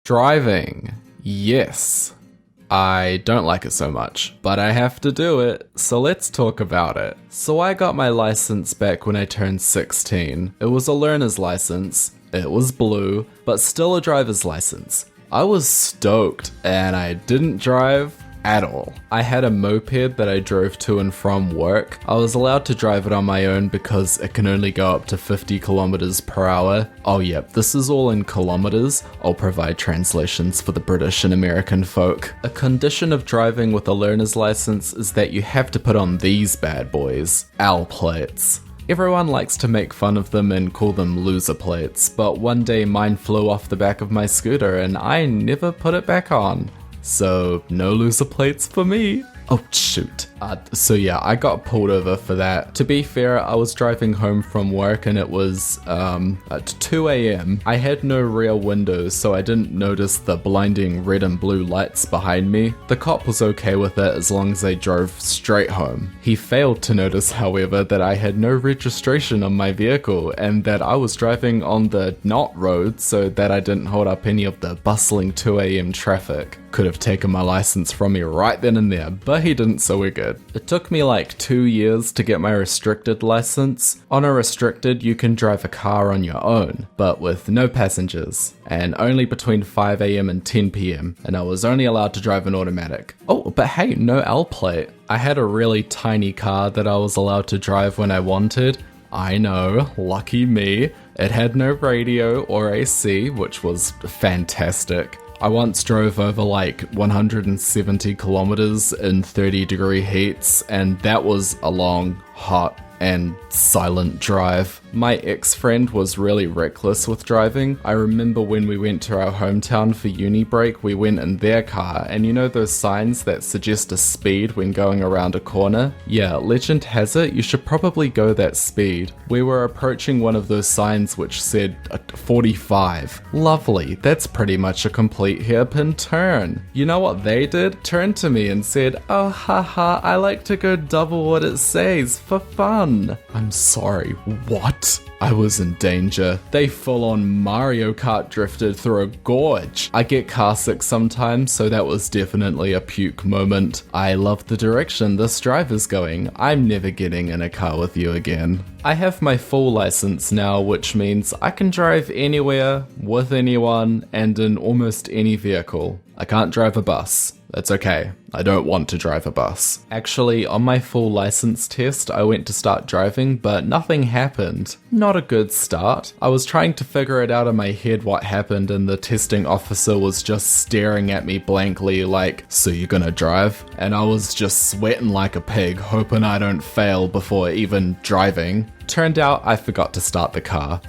Driving. Yes. I don't like it so much, but I have to do it, so let's talk about it. So I got my license back when I turned 16. It was a learner's license, it was blue, but still a driver's license. I was stoked, and I didn't drive at all. I had a moped that I drove to and from work. I was allowed to drive it on my own because it can only go up to 50 kilometers per hour. Oh yep, this is all in kilometers. I'll provide translations for the British and American folk. A condition of driving with a learner's license is that you have to put on these bad boys, L plates. Everyone likes to make fun of them and call them loser plates, but one day mine flew off the back of my scooter and I never put it back on. So, no loser plates for me. Oh, shoot. So yeah, I got pulled over for that. To be fair, I was driving home from work and it was at 2 a.m. I had no rear windows, so I didn't notice the blinding red and blue lights behind me. The cop was okay with it as long as I drove straight home. He failed to notice, however, that I had no registration on my vehicle and that I was driving on the not road so that I didn't hold up any of the bustling 2 a.m. traffic. Could have taken my license from me right then and there, but he didn't, so we're good. It took me like 2 years to get my restricted license. On a restricted, you can drive a car on your own, but with no passengers, and only between 5 a.m. and 10 p.m, and I was only allowed to drive an automatic. Oh, but hey, no L plate. I had a really tiny car that I was allowed to drive when I wanted. I know, lucky me. It had no radio or AC, which was fantastic. I once drove over like 170 kilometers in 30-degree heats, and that was a long, hot, and silent drive. My ex-friend was really reckless with driving. I remember when we went to our hometown for uni break, we went in their car, and you know those signs that suggest a speed when going around a corner? Yeah, legend has it you should probably go that speed. We were approaching one of those signs which said 45. Lovely, that's pretty much a complete hairpin turn. You know what they did? Turned to me and said, "Oh haha, I like to go double what it says for fun." I'm sorry, what? I was in danger. They full-on Mario Kart drifted through a gorge. I get car sick sometimes, so that was definitely a puke moment. I love the direction this drive is going. I'm never getting in a car with you again. I have my full license now, which means I can drive anywhere, with anyone, and in almost any vehicle. I can't drive a bus. That's okay. I don't want to drive a bus. Actually, on my full license test, I went to start driving, but nothing happened. Not a good start. I was trying to figure it out in my head what happened, and the testing officer was just staring at me blankly like, "So you gonna drive?" And I was just sweating like a pig, hoping I don't fail before even driving. Turned out I forgot to start the car.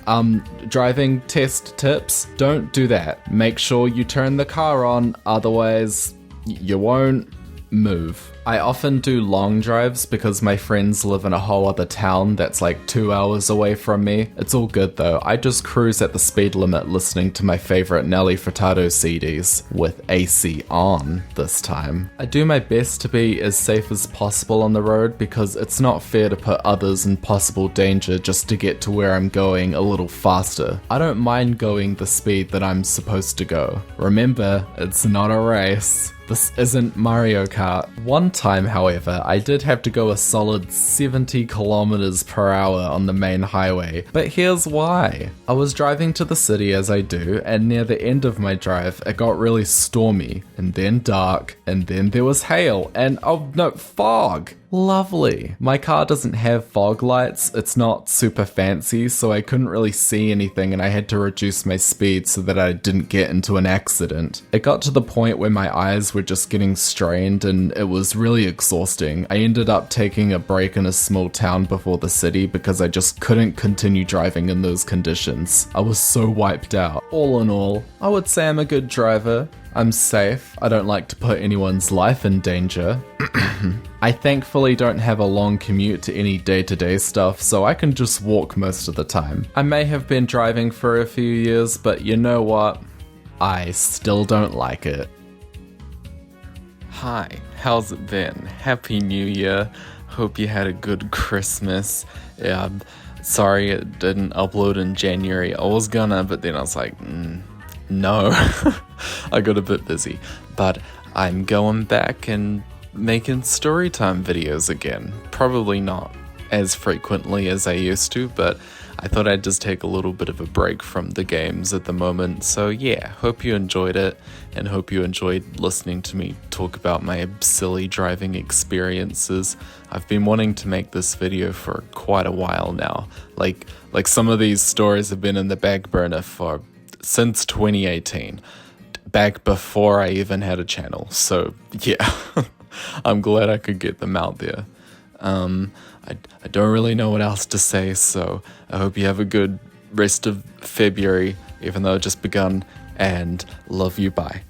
Driving test tips, don't do that. Make sure you turn the car on, otherwise you won't move. I often do long drives because my friends live in a whole other town that's like 2 hours away from me. It's all good though. I just cruise at the speed limit listening to my favorite Nelly Furtado CDs, with AC on this time. I do my best to be as safe as possible on the road because it's not fair to put others in possible danger just to get to where I'm going a little faster. I don't mind going the speed that I'm supposed to go. Remember, it's not a race. This isn't Mario Kart. One time, however, I did have to go a solid 70 kilometers per hour on the main highway, but here's why. I was driving to the city as I do, and near the end of my drive, it got really stormy, and then dark, and then there was hail, and oh no, fog! Lovely. My car doesn't have fog lights, it's not super fancy, so I couldn't really see anything and I had to reduce my speed so that I didn't get into an accident. It got to the point where my eyes were just getting strained and it was really exhausting. I ended up taking a break in a small town before the city because I just couldn't continue driving in those conditions. I was so wiped out. All in all, I would say I'm a good driver. I'm safe. I don't like to put anyone's life in danger. I thankfully don't have a long commute to any day-to-day stuff, so I can just walk most of the time. I may have been driving for a few years, but you know what? I still don't like it. Hi, how's it been? Happy New Year. Hope you had a good Christmas. Sorry it didn't upload in January. I was gonna, but then I was like, no. I got a bit busy, but I'm going back and making storytime videos again. Probably not as frequently as I used to, but I thought I'd just take a little bit of a break from the games at the moment. So yeah, hope you enjoyed it, and hope you enjoyed listening to me talk about my silly driving experiences. I've been wanting to make this video for quite a while now. Like some of these stories have been in the back burner since 2018, back before I even had a channel. So yeah, I'm glad I could get them out there. I don't really know what else to say, so I hope you have a good rest of February, even though it just begun, and love you, bye.